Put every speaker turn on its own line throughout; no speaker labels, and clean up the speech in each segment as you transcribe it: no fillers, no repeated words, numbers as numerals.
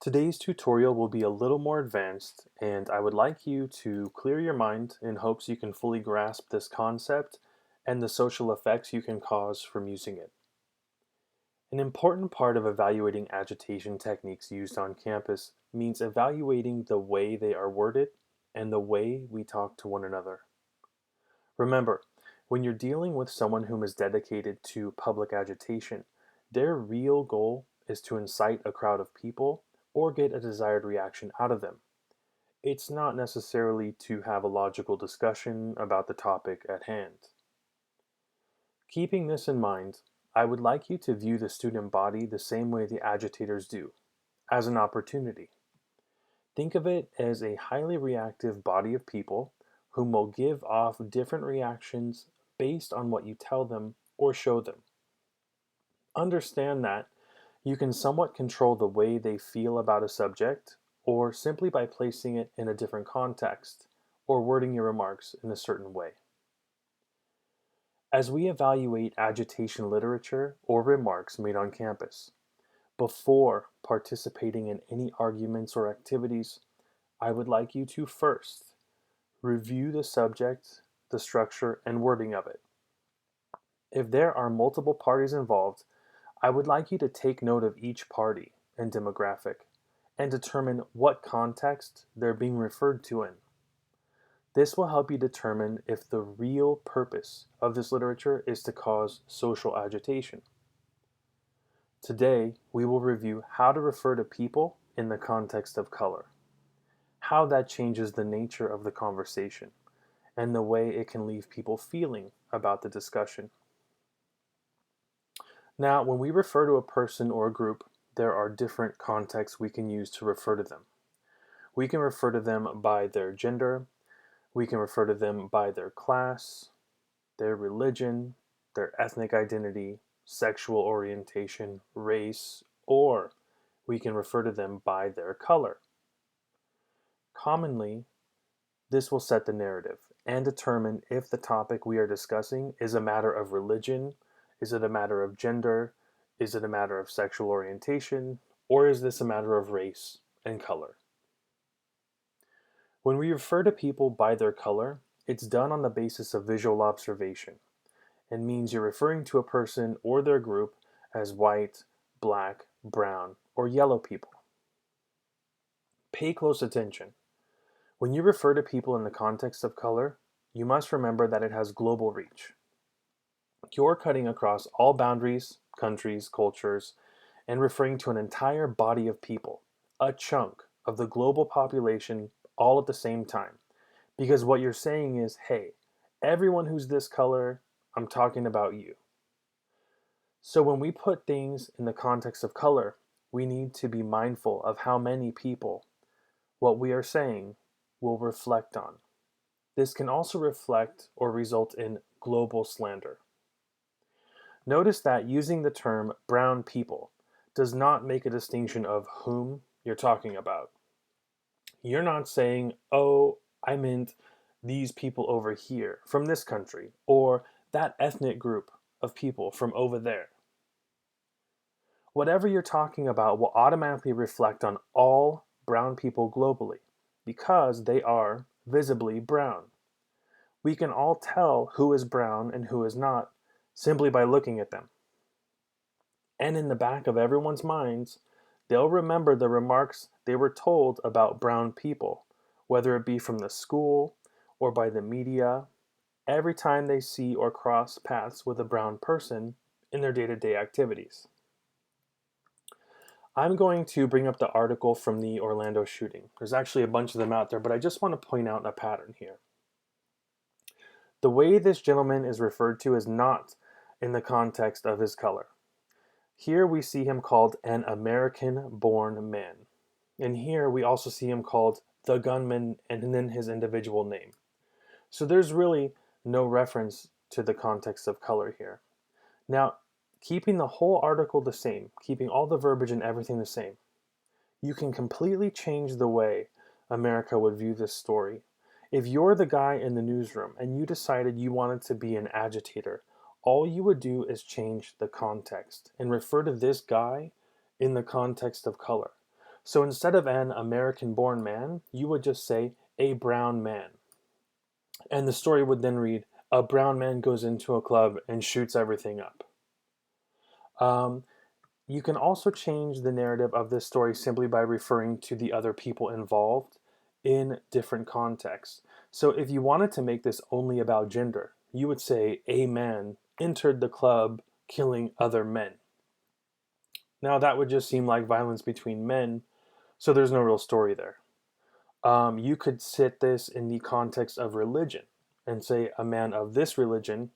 Today's tutorial will be a little more advanced, and I would like you to clear your mind in hopes you can fully grasp this concept and the social effects you can cause from using it. An important part of evaluating agitation techniques used on campus means evaluating the way they are worded and the way we talk to one another. Remember, when you're dealing with someone whom is dedicated to public agitation, their real goal is to incite a crowd of people or get a desired reaction out of them. It's not necessarily to have a logical discussion about the topic at hand. Keeping this in mind, I would like you to view the student body the same way the agitators do, as an opportunity. Think of it as a highly reactive body of people whom will give off different reactions based on what you tell them or show them. Understand that you can somewhat control the way they feel about a subject, or simply by placing it in a different context, or wording your remarks in a certain way. As we evaluate agitation literature or remarks made on campus, before participating in any arguments or activities, I would like you to first review the subject, the structure, and wording of it. If there are multiple parties involved, I would like you to take note of each party and demographic and determine what context they're being referred to in. This will help you determine if the real purpose of this literature is to cause social agitation. Today, we will review how to refer to people in the context of color, how that changes the nature of the conversation, and the way it can leave people feeling about the discussion. Now, when we refer to a person or a group, there are different contexts we can use to refer to them. We can refer to them by their gender, we can refer to them by their class, their religion, their ethnic identity, sexual orientation, race, or we can refer to them by their color. Commonly, this will set the narrative and determine if the topic we are discussing is a matter of religion, is it a matter of gender, is it a matter of sexual orientation, or is this a matter of race and color? When we refer to people by their color, it's done on the basis of visual observation and means you're referring to a person or their group as white, black, brown, or yellow people. Pay close attention. When you refer to people in the context of color, you must remember that it has global reach. You're cutting across all boundaries, countries, cultures, and referring to an entire body of people, a chunk of the global population all at the same time. Because what you're saying is, hey, everyone who's this color, I'm talking about you. So when we put things in the context of color, we need to be mindful of how many people what we are saying will reflect on. This can also reflect or result in global slander. Notice that using the term brown people does not make a distinction of whom you're talking about. You're not saying, oh, I meant these people over here from this country, or that ethnic group of people from over there. Whatever you're talking about will automatically reflect on all brown people globally because they are visibly brown. We can all tell who is brown and who is not simply by looking at them. And in the back of everyone's minds, they'll remember the remarks they were told about brown people, whether it be from the school or by the media, every time they see or cross paths with a brown person in their day-to-day activities. I'm going to bring up the article from the Orlando shooting. There's actually a bunch of them out there, but I just want to point out a pattern here. The way this gentleman is referred to is not in the context of his color. Here we see him called an American-born man. And here we also see him called the gunman and then his individual name. So there's really no reference to the context of color here. Now, keeping the whole article the same, keeping all the verbiage and everything the same, you can completely change the way America would view this story. If you're the guy in the newsroom and you decided you wanted to be an agitator, all you would do is change the context and refer to this guy in the context of color. So instead of an American-born man, you would just say a brown man. And the story would then read, a brown man goes into a club and shoots everything up. Um, you can also change the narrative of this story simply by referring to the other people involved in different contexts. So if you wanted to make this only about gender, you would say a man entered the club killing other men. Now that would just seem like violence between men, so there's no real story there. You could sit this in the context of religion and say a man of this religion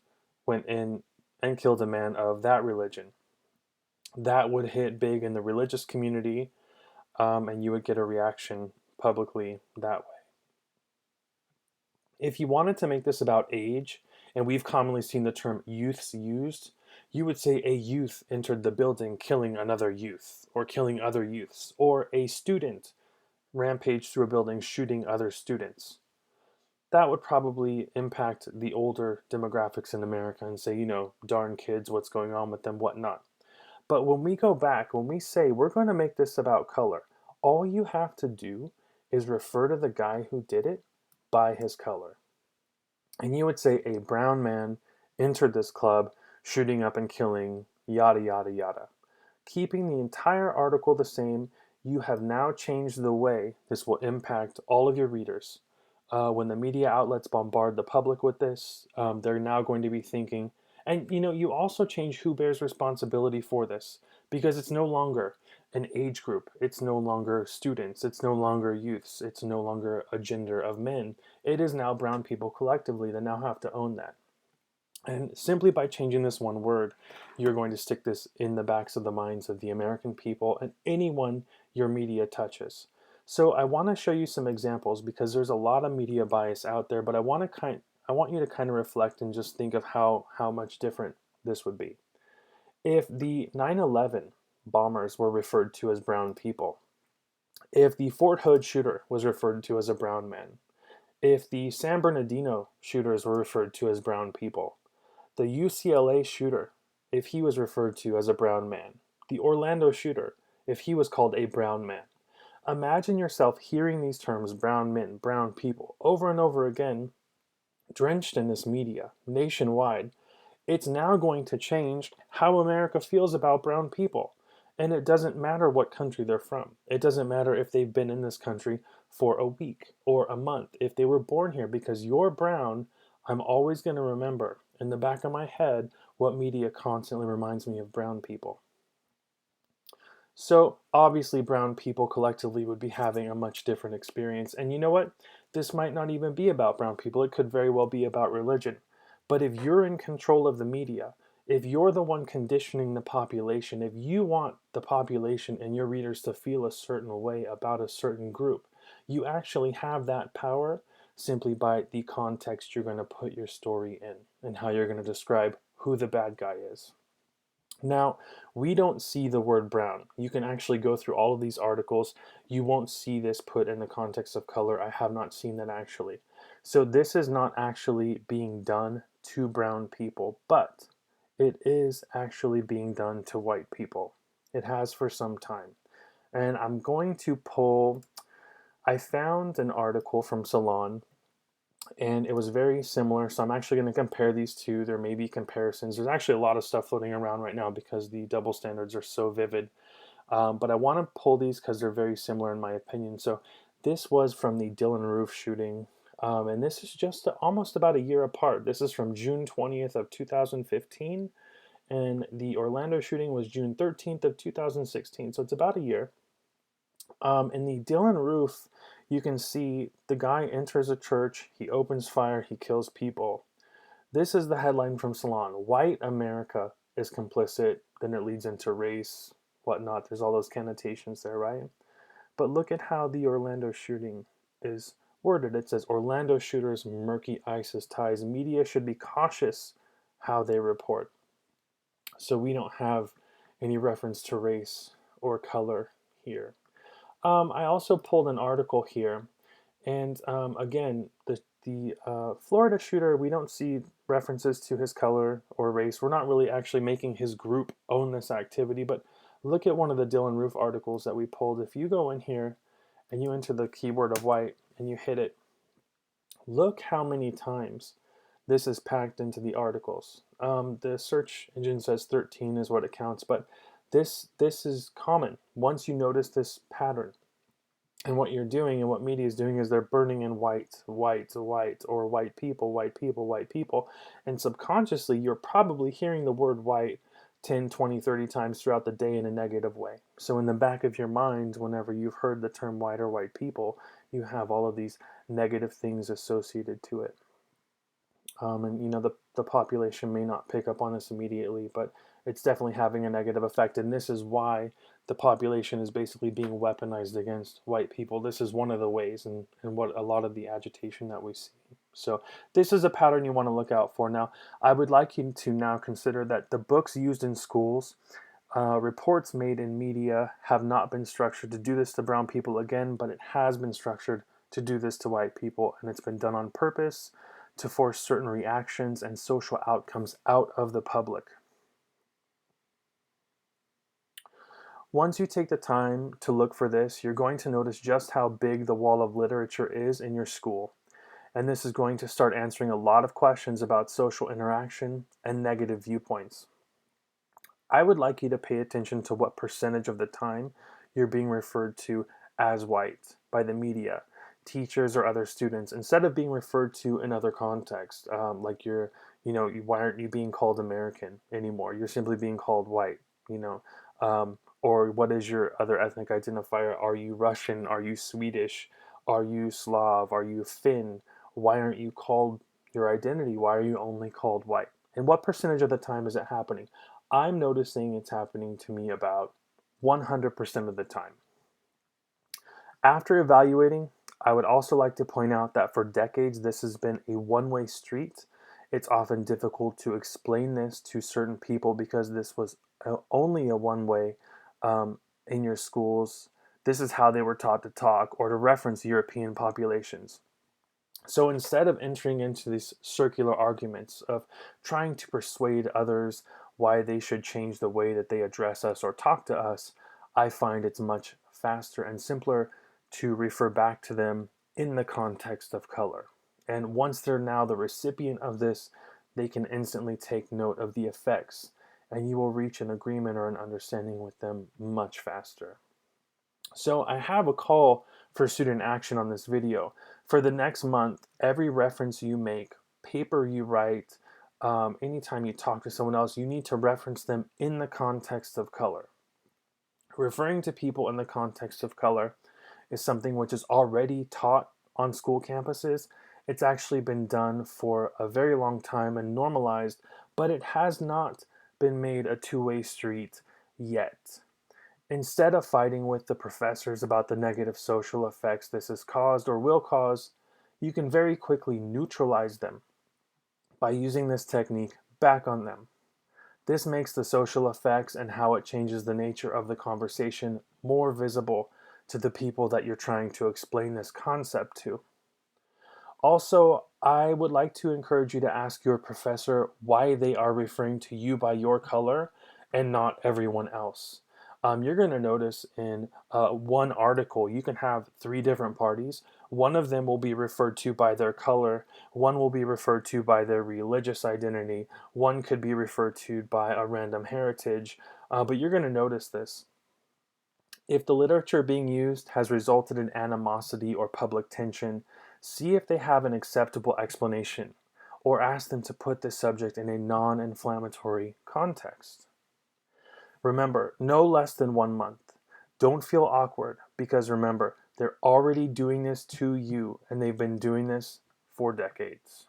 went in and killed a man of that religion. That would hit big in the religious community, and you would get a reaction publicly that way. If you wanted to make this about age, and we've commonly seen the term youths used, you would say a youth entered the building killing another youth, or killing other youths, or a student rampaged through a building shooting other students. That would probably impact the older demographics in America and say, darn kids, what's going on with them, whatnot. But when we go back, when we say we're going to make this about color, all you have to do is refer to the guy who did it by his color. And you would say a brown man entered this club, shooting up and killing, yada, yada, yada. Keeping the entire article the same, you have now changed the way this will impact all of your readers. When the media outlets bombard the public with this, they're now going to be thinking, and you also change who bears responsibility for this, because it's no longer an age group, it's no longer students, it's no longer youths, it's no longer a gender of men. It is now brown people collectively that now have to own that. And simply by changing this one word, you're going to stick this in the backs of the minds of the American people and anyone your media touches. So I want to show you some examples because there's a lot of media bias out there, but I want you to kind of reflect and just think of how much different this would be. If the 9/11 bombers were referred to as brown people, if the Fort Hood shooter was referred to as a brown man, if the San Bernardino shooters were referred to as brown people, the UCLA shooter, if he was referred to as a brown man, the Orlando shooter, if he was called a brown man. Imagine yourself hearing these terms, brown men, brown people, over and over again, drenched in this media, nationwide. It's now going to change how America feels about brown people. And it doesn't matter what country they're from. It doesn't matter if they've been in this country for a week or a month. If they were born here, because you're brown, I'm always going to remember in the back of my head what media constantly reminds me of brown people. So obviously brown people collectively would be having a much different experience. And you know what? This might not even be about brown people. It could very well be about religion. But if you're in control of the media, if you're the one conditioning the population, if you want the population and your readers to feel a certain way about a certain group, you actually have that power simply by the context you're going to put your story in and how you're going to describe who the bad guy is. Now, we don't see the word brown. You can actually go through all of these articles. You won't see this put in the context of color. I have not seen that actually. So this is not actually being done to brown people, but it is actually being done to white people. It has for some time. And I'm going to I found an article from Salon and it was very similar. So I'm actually going to compare these two. There may be comparisons. There's actually a lot of stuff floating around right now because the double standards are so vivid. But I want to pull these because they're very similar in my opinion. So this was from the Dylan Roof shooting. And this is just almost about a year apart. This is from June 20th of 2015. And the Orlando shooting was June 13th of 2016. So it's about a year. In the Dylan Roof, you can see the guy enters a church, he opens fire, he kills people. This is the headline from Salon. White America is complicit, then it leads into race, whatnot. There's all those connotations there, right? But look at how the Orlando shooting is worded. It says, Orlando shooters, murky ISIS ties. Media should be cautious how they report. So we don't have any reference to race or color here. I also pulled an article here, and again, the Florida shooter, we don't see references to his color or race. We're not really actually making his group own this activity, but Look at one of the Dylan Roof articles that we pulled. If you go in here and you enter the keyword of white and you hit it, look how many times this is packed into the articles. The search engine says 13 is what it counts, but this is common. Once you notice this pattern, and what you're doing and what media is doing is they're burning in white, white, white, or white people, white people, white people. And subconsciously, you're probably hearing the word white 10, 20, 30 times throughout the day in a negative way. So in the back of your mind, whenever you've heard the term white or white people, you have all of these negative things associated to it. And you know, the population may not pick up on this immediately, but it's definitely having a negative effect. And this is why the population is basically being weaponized against white people. This is one of the ways, and what a lot of the agitation that we see. So this is a pattern you want to look out for. Now, I would like you to now consider that the books used in schools, reports made in media have not been structured to do this to brown people again, but it has been structured to do this to white people, and it's been done on purpose to force certain reactions and social outcomes out of the public. Once you take the time to look for this, you're going to notice just how big the wall of literature is in your school. And this is going to start answering a lot of questions about social interaction and negative viewpoints. I would like you to pay attention to what percentage of the time you're being referred to as white by the media, teachers, or other students, instead of being referred to in other contexts, like why aren't you being called American anymore? You're simply being called white, or what is your other ethnic identifier? Are you Russian? Are you Swedish? Are you Slav? Are you Finn? Why aren't you called your identity? Why are you only called white? And what percentage of the time is it happening? I'm noticing it's happening to me about 100% of the time. After evaluating, I would also like to point out that for decades this has been a one-way street. It's often difficult to explain this to certain people because this was only a one-way in your schools. This is how they were taught to talk or to reference European populations. So instead of entering into these circular arguments of trying to persuade others why they should change the way that they address us or talk to us, I find it's much faster and simpler to refer back to them in the context of color. And once they're now the recipient of this, they can instantly take note of the effects, and you will reach an agreement or an understanding with them much faster. So I have a call for student action on this video. For the next month, every reference you make, paper you write, anytime you talk to someone else, you need to reference them in the context of color. Referring to people in the context of color is something which is already taught on school campuses. It's actually been done for a very long time and normalized, but it has not been made a two-way street yet. Instead of fighting with the professors about the negative social effects this has caused or will cause, you can very quickly neutralize them by using this technique back on them. This makes the social effects and how it changes the nature of the conversation more visible to the people that you're trying to explain this concept to. Also, I would like to encourage you to ask your professor why they are referring to you by your color and not everyone else. You're going to notice in one article, you can have 3 different parties. One of them will be referred to by their color. One will be referred to by their religious identity. One could be referred to by a random heritage. But you're going to notice this. If the literature being used has resulted in animosity or public tension, see if they have an acceptable explanation, or ask them to put this subject in a non-inflammatory context. Remember, no less than 1 month. Don't feel awkward, because remember, they're already doing this to you, and they've been doing this for decades.